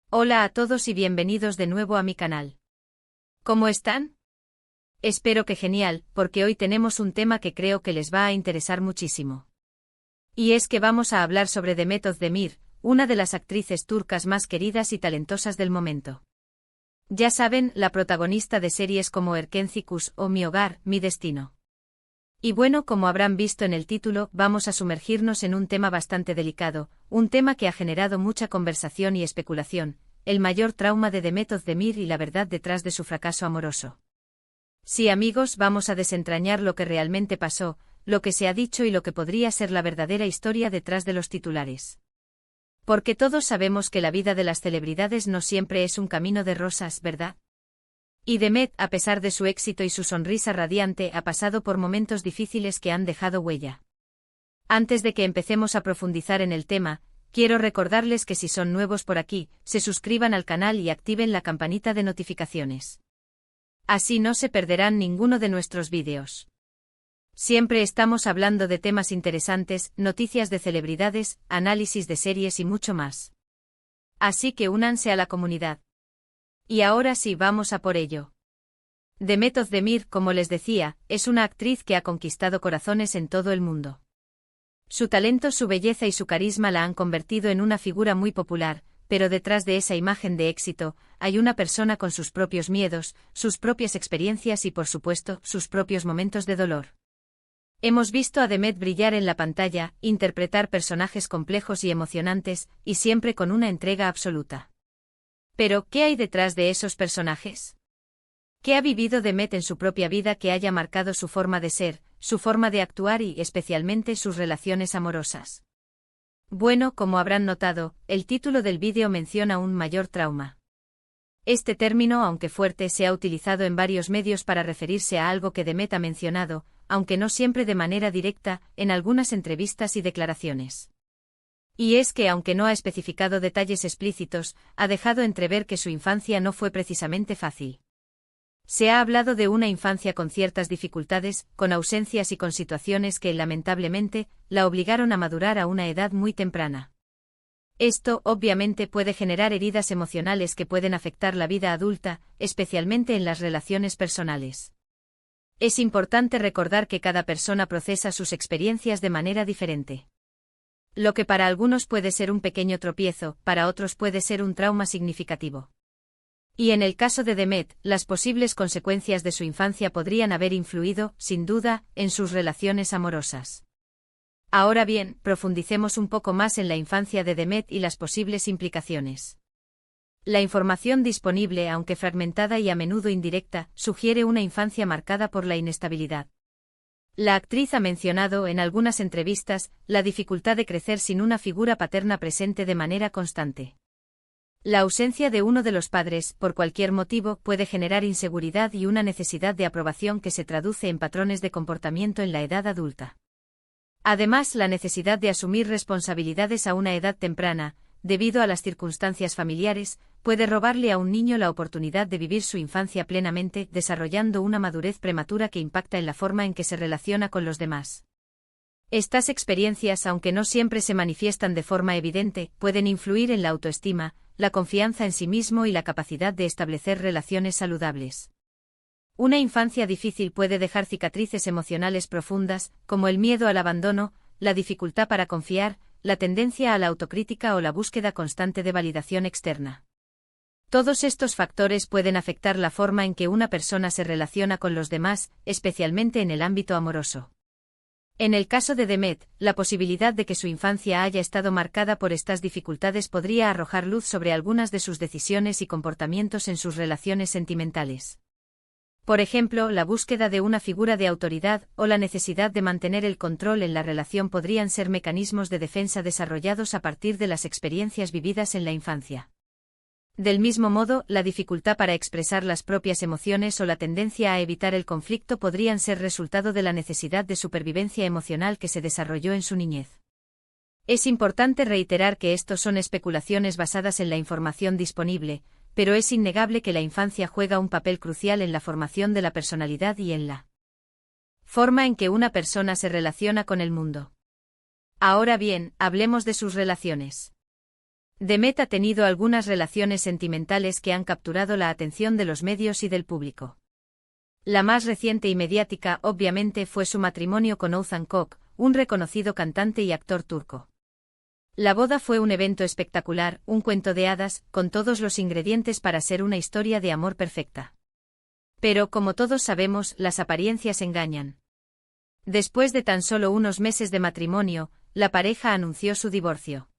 Hola a todos y bienvenidos de nuevo a mi canal. ¿Cómo están? Espero que genial, porque hoy tenemos un tema que creo que les va a interesar muchísimo. Y es que vamos a hablar sobre Demet Özdemir, una de las actrices turcas más queridas y talentosas del momento. Ya saben, la protagonista de series como Erkenci o Mi Hogar, Mi Destino. Y bueno, como habrán visto en el título, vamos a sumergirnos en un tema bastante delicado, un tema que ha generado mucha conversación y especulación, el mayor trauma de Demet Özdemir y la verdad detrás de su fracaso amoroso. Sí, amigos, vamos a desentrañar lo que realmente pasó, lo que se ha dicho y lo que podría ser la verdadera historia detrás de los titulares. Porque todos sabemos que la vida de las celebridades no siempre es un camino de rosas, ¿verdad? Y Demet, a pesar de su éxito y su sonrisa radiante, ha pasado por momentos difíciles que han dejado huella. Antes de que empecemos a profundizar en el tema, quiero recordarles que si son nuevos por aquí, se suscriban al canal y activen la campanita de notificaciones. Así no se perderán ninguno de nuestros vídeos. Siempre estamos hablando de temas interesantes, noticias de celebridades, análisis de series y mucho más. Así que únanse a la comunidad. Y ahora sí, vamos a por ello. Demet Özdemir, como les decía, es una actriz que ha conquistado corazones en todo el mundo. Su talento, su belleza y su carisma la han convertido en una figura muy popular, pero detrás de esa imagen de éxito, hay una persona con sus propios miedos, sus propias experiencias y, por supuesto, sus propios momentos de dolor. Hemos visto a Demet brillar en la pantalla, interpretar personajes complejos y emocionantes, y siempre con una entrega absoluta. Pero, ¿qué hay detrás de esos personajes? ¿Qué ha vivido Demet en su propia vida que haya marcado su forma de ser, su forma de actuar y, especialmente, sus relaciones amorosas? Bueno, como habrán notado, el título del vídeo menciona un mayor trauma. Este término, aunque fuerte, se ha utilizado en varios medios para referirse a algo que Demet ha mencionado, aunque no siempre de manera directa, en algunas entrevistas y declaraciones. Y es que, aunque no ha especificado detalles explícitos, ha dejado entrever que su infancia no fue precisamente fácil. Se ha hablado de una infancia con ciertas dificultades, con ausencias y con situaciones que, lamentablemente, la obligaron a madurar a una edad muy temprana. Esto, obviamente, puede generar heridas emocionales que pueden afectar la vida adulta, especialmente en las relaciones personales. Es importante recordar que cada persona procesa sus experiencias de manera diferente. Lo que para algunos puede ser un pequeño tropiezo, para otros puede ser un trauma significativo. Y en el caso de Demet, las posibles consecuencias de su infancia podrían haber influido, sin duda, en sus relaciones amorosas. Ahora bien, profundicemos un poco más en la infancia de Demet y las posibles implicaciones. La información disponible, aunque fragmentada y a menudo indirecta, sugiere una infancia marcada por la inestabilidad. La actriz ha mencionado en algunas entrevistas la dificultad de crecer sin una figura paterna presente de manera constante. La ausencia de uno de los padres, por cualquier motivo, puede generar inseguridad y una necesidad de aprobación que se traduce en patrones de comportamiento en la edad adulta. Además, la necesidad de asumir responsabilidades a una edad temprana, debido a las circunstancias familiares, puede robarle a un niño la oportunidad de vivir su infancia plenamente, desarrollando una madurez prematura que impacta en la forma en que se relaciona con los demás. Estas experiencias, aunque no siempre se manifiestan de forma evidente, pueden influir en la autoestima, la confianza en sí mismo y la capacidad de establecer relaciones saludables. Una infancia difícil puede dejar cicatrices emocionales profundas, como el miedo al abandono, la dificultad para confiar, la tendencia a la autocrítica o la búsqueda constante de validación externa. Todos estos factores pueden afectar la forma en que una persona se relaciona con los demás, especialmente en el ámbito amoroso. En el caso de Demet, la posibilidad de que su infancia haya estado marcada por estas dificultades podría arrojar luz sobre algunas de sus decisiones y comportamientos en sus relaciones sentimentales. Por ejemplo, la búsqueda de una figura de autoridad o la necesidad de mantener el control en la relación podrían ser mecanismos de defensa desarrollados a partir de las experiencias vividas en la infancia. Del mismo modo, la dificultad para expresar las propias emociones o la tendencia a evitar el conflicto podrían ser resultado de la necesidad de supervivencia emocional que se desarrolló en su niñez. Es importante reiterar que estos son especulaciones basadas en la información disponible, pero es innegable que la infancia juega un papel crucial en la formación de la personalidad y en la forma en que una persona se relaciona con el mundo. Ahora bien, hablemos de sus relaciones. Demet ha tenido algunas relaciones sentimentales que han capturado la atención de los medios y del público. La más reciente y mediática, obviamente, fue su matrimonio con Oğuzhan Koç, un reconocido cantante y actor turco. La boda fue un evento espectacular, un cuento de hadas, con todos los ingredientes para ser una historia de amor perfecta. Pero, como todos sabemos, las apariencias engañan. Después de tan solo unos meses de matrimonio, la pareja anunció su divorcio.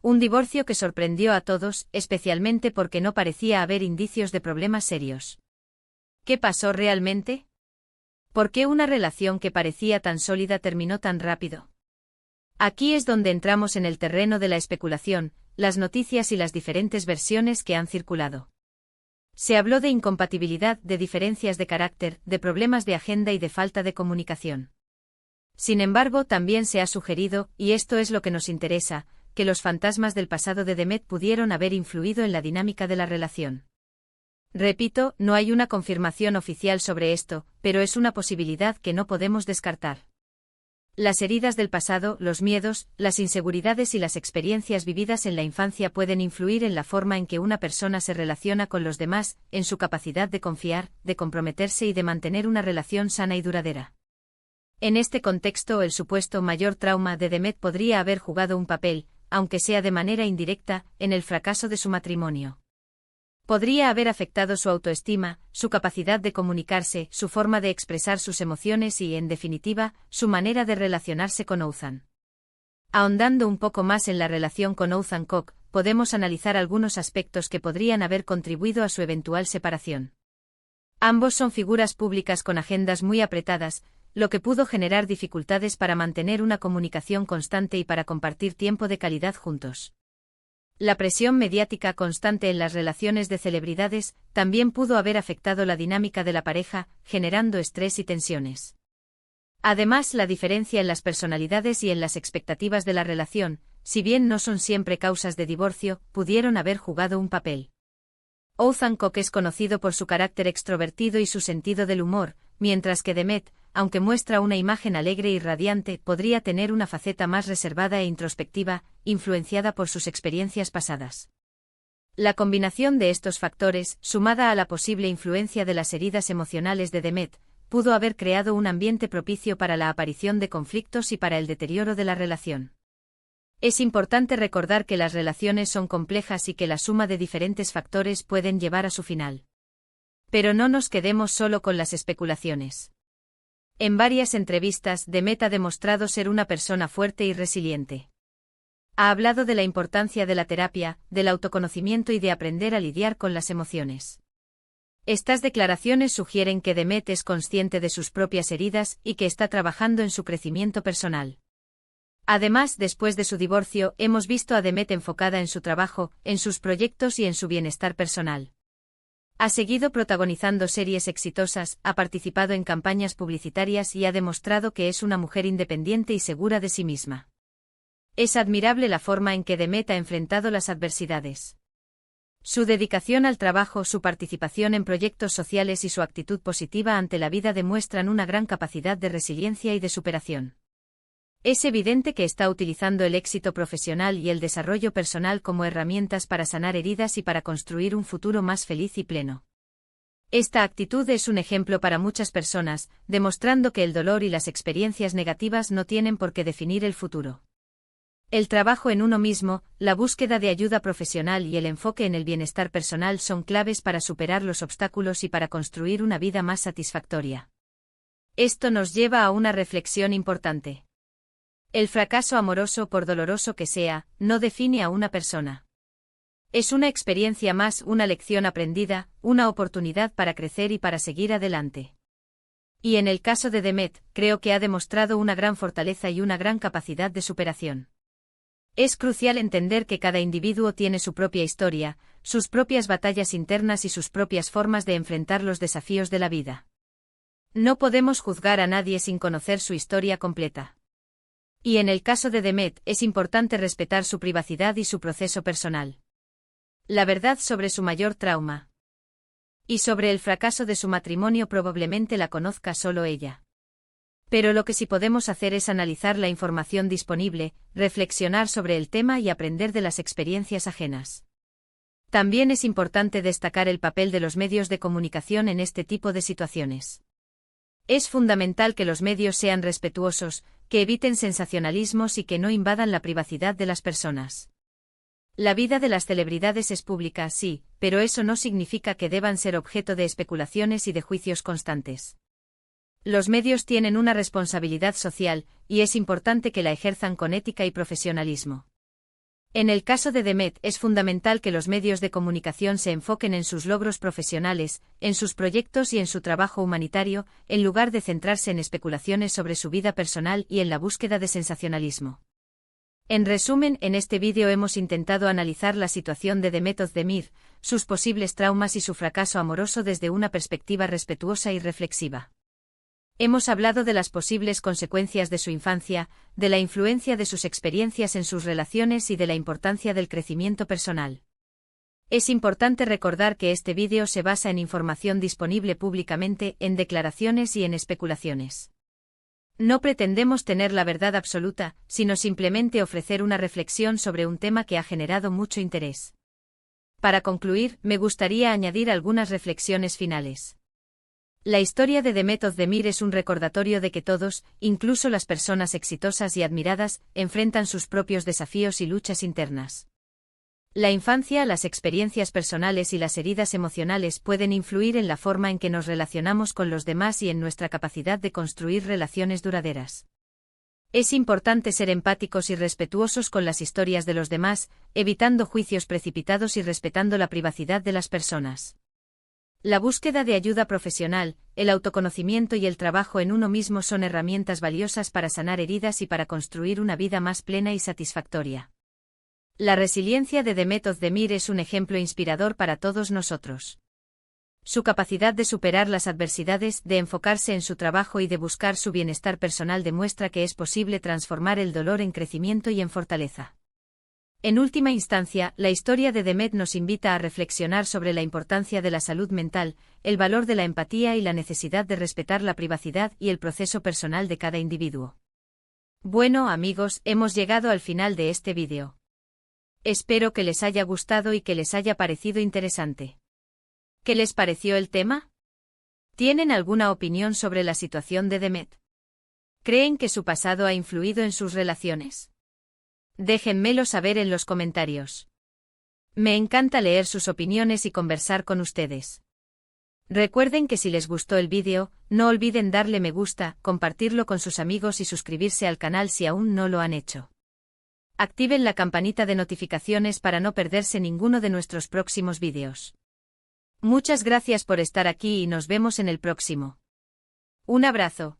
Un divorcio que sorprendió a todos, especialmente porque no parecía haber indicios de problemas serios. ¿Qué pasó realmente? ¿Por qué una relación que parecía tan sólida terminó tan rápido? Aquí es donde entramos en el terreno de la especulación, las noticias y las diferentes versiones que han circulado. Se habló de incompatibilidad, de diferencias de carácter, de problemas de agenda y de falta de comunicación. Sin embargo, también se ha sugerido, y esto es lo que nos interesa, que los fantasmas del pasado de Demet pudieron haber influido en la dinámica de la relación. Repito, no hay una confirmación oficial sobre esto, pero es una posibilidad que no podemos descartar. Las heridas del pasado, los miedos, las inseguridades y las experiencias vividas en la infancia pueden influir en la forma en que una persona se relaciona con los demás, en su capacidad de confiar, de comprometerse y de mantener una relación sana y duradera. En este contexto, el supuesto mayor trauma de Demet podría haber jugado un papel, aunque sea de manera indirecta, en el fracaso de su matrimonio. Podría haber afectado su autoestima, su capacidad de comunicarse, su forma de expresar sus emociones y, en definitiva, su manera de relacionarse con Oğuzhan. Ahondando un poco más en la relación con Oğuzhan Koç, podemos analizar algunos aspectos que podrían haber contribuido a su eventual separación. Ambos son figuras públicas con agendas muy apretadas, lo que pudo generar dificultades para mantener una comunicación constante y para compartir tiempo de calidad juntos. La presión mediática constante en las relaciones de celebridades también pudo haber afectado la dinámica de la pareja, generando estrés y tensiones. Además, la diferencia en las personalidades y en las expectativas de la relación, si bien no son siempre causas de divorcio, pudieron haber jugado un papel. Oğuzhan Koç es conocido por su carácter extrovertido y su sentido del humor, mientras que Demet, aunque muestra una imagen alegre y radiante, podría tener una faceta más reservada e introspectiva, influenciada por sus experiencias pasadas. La combinación de estos factores, sumada a la posible influencia de las heridas emocionales de Demet, pudo haber creado un ambiente propicio para la aparición de conflictos y para el deterioro de la relación. Es importante recordar que las relaciones son complejas y que la suma de diferentes factores pueden llevar a su final. Pero no nos quedemos solo con las especulaciones. En varias entrevistas, Demet ha demostrado ser una persona fuerte y resiliente. Ha hablado de la importancia de la terapia, del autoconocimiento y de aprender a lidiar con las emociones. Estas declaraciones sugieren que Demet es consciente de sus propias heridas y que está trabajando en su crecimiento personal. Además, después de su divorcio, hemos visto a Demet enfocada en su trabajo, en sus proyectos y en su bienestar personal. Ha seguido protagonizando series exitosas, ha participado en campañas publicitarias y ha demostrado que es una mujer independiente y segura de sí misma. Es admirable la forma en que Demet ha enfrentado las adversidades. Su dedicación al trabajo, su participación en proyectos sociales y su actitud positiva ante la vida demuestran una gran capacidad de resiliencia y de superación. Es evidente que está utilizando el éxito profesional y el desarrollo personal como herramientas para sanar heridas y para construir un futuro más feliz y pleno. Esta actitud es un ejemplo para muchas personas, demostrando que el dolor y las experiencias negativas no tienen por qué definir el futuro. El trabajo en uno mismo, la búsqueda de ayuda profesional y el enfoque en el bienestar personal son claves para superar los obstáculos y para construir una vida más satisfactoria. Esto nos lleva a una reflexión importante. El fracaso amoroso, por doloroso que sea, no define a una persona. Es una experiencia más, una lección aprendida, una oportunidad para crecer y para seguir adelante. Y en el caso de Demet, creo que ha demostrado una gran fortaleza y una gran capacidad de superación. Es crucial entender que cada individuo tiene su propia historia, sus propias batallas internas y sus propias formas de enfrentar los desafíos de la vida. No podemos juzgar a nadie sin conocer su historia completa. Y en el caso de Demet, es importante respetar su privacidad y su proceso personal. La verdad sobre su mayor trauma y sobre el fracaso de su matrimonio probablemente la conozca solo ella. Pero lo que sí podemos hacer es analizar la información disponible, reflexionar sobre el tema y aprender de las experiencias ajenas. También es importante destacar el papel de los medios de comunicación en este tipo de situaciones. Es fundamental que los medios sean respetuosos, que eviten sensacionalismos y que no invadan la privacidad de las personas. La vida de las celebridades es pública, sí, pero eso no significa que deban ser objeto de especulaciones y de juicios constantes. Los medios tienen una responsabilidad social, y es importante que la ejerzan con ética y profesionalismo. En el caso de Demet es fundamental que los medios de comunicación se enfoquen en sus logros profesionales, en sus proyectos y en su trabajo humanitario, en lugar de centrarse en especulaciones sobre su vida personal y en la búsqueda de sensacionalismo. En resumen, en este vídeo hemos intentado analizar la situación de Demet Özdemir, sus posibles traumas y su fracaso amoroso desde una perspectiva respetuosa y reflexiva. Hemos hablado de las posibles consecuencias de su infancia, de la influencia de sus experiencias en sus relaciones y de la importancia del crecimiento personal. Es importante recordar que este vídeo se basa en información disponible públicamente, en declaraciones y en especulaciones. No pretendemos tener la verdad absoluta, sino simplemente ofrecer una reflexión sobre un tema que ha generado mucho interés. Para concluir, me gustaría añadir algunas reflexiones finales. La historia de Demet Özdemir es un recordatorio de que todos, incluso las personas exitosas y admiradas, enfrentan sus propios desafíos y luchas internas. La infancia, las experiencias personales y las heridas emocionales pueden influir en la forma en que nos relacionamos con los demás y en nuestra capacidad de construir relaciones duraderas. Es importante ser empáticos y respetuosos con las historias de los demás, evitando juicios precipitados y respetando la privacidad de las personas. La búsqueda de ayuda profesional, el autoconocimiento y el trabajo en uno mismo son herramientas valiosas para sanar heridas y para construir una vida más plena y satisfactoria. La resiliencia de Demet Özdemir es un ejemplo inspirador para todos nosotros. Su capacidad de superar las adversidades, de enfocarse en su trabajo y de buscar su bienestar personal demuestra que es posible transformar el dolor en crecimiento y en fortaleza. En última instancia, la historia de Demet nos invita a reflexionar sobre la importancia de la salud mental, el valor de la empatía y la necesidad de respetar la privacidad y el proceso personal de cada individuo. Bueno, amigos, hemos llegado al final de este vídeo. Espero que les haya gustado y que les haya parecido interesante. ¿Qué les pareció el tema? ¿Tienen alguna opinión sobre la situación de Demet? ¿Creen que su pasado ha influido en sus relaciones? Déjenmelo saber en los comentarios. Me encanta leer sus opiniones y conversar con ustedes. Recuerden que si les gustó el vídeo, no olviden darle me gusta, compartirlo con sus amigos y suscribirse al canal si aún no lo han hecho. Activen la campanita de notificaciones para no perderse ninguno de nuestros próximos vídeos. Muchas gracias por estar aquí y nos vemos en el próximo. Un abrazo.